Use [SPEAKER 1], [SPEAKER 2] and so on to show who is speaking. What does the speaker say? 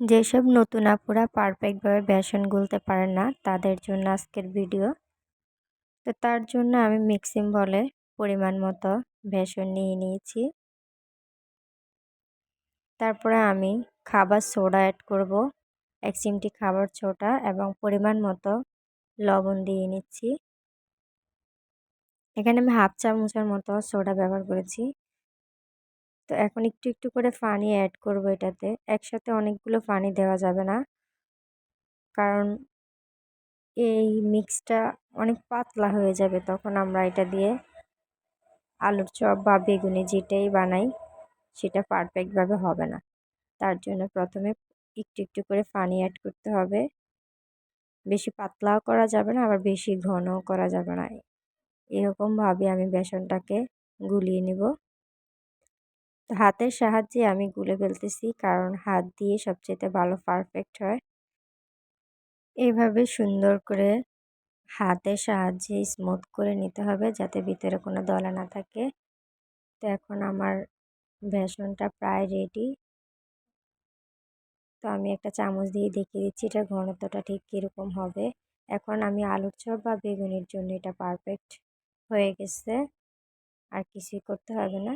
[SPEAKER 1] যেসব নতুন আপুরা পারফেক্টভাবে বেসন গুলতে পারেন না তাদের জন্য আজকের ভিডিও। তো তার জন্য আমি মিক্সিং বলে পরিমাণ মতো বেসন নিয়ে নিয়েছি। তারপরে আমি খাবার সোডা অ্যাড করব, 1 চিমটি খাবার সোডা এবং পরিমাণ মতো লবণ দিয়ে নিচ্ছি। এখানে আমি হাফ চামচের মতো সোডা ব্যবহার করেছি। তো এখন একটু একটু করে পানি অ্যাড করব এটাতে। একসাথে অনেকগুলো পানি দেওয়া যাবে না, কারণ এই মিক্সটা অনেক পাতলা হয়ে যাবে। তখন আমরা এটা দিয়ে আলুর চপ বা বেগুনি যেটাই বানাই সেটা পারফেক্টভাবে হবে না। তার জন্য প্রথমে একটু একটু করে পানি অ্যাড করতে হবে। বেশি পাতলাও করা যাবে না, আবার বেশি ঘনও করা যাবে না। এরকমভাবে আমি বেসনটাকে গুলিয়ে নিব। তো হাতের সাহায্যে আমি গুলে ফেলতেছি, কারণ হাত দিয়ে সবচেয়ে ভালো পারফেক্ট হয়। এইভাবে সুন্দর করে হাতের সাহায্যে স্মুথ করে নিতে হবে, যাতে ভিতরে কোনো দলা না থাকে। তো এখন আমার বেসনটা প্রায় রেডি। তো আমি একটা চামচ দিয়ে দেখিয়ে দিচ্ছি এটার ঘনত্বটা ঠিক কীরকম হবে। এখন আমি আলুর চপ বা বেগুনির জন্য এটা পারফেক্ট হয়ে গেছে, আর কিছুই করতে হবে না।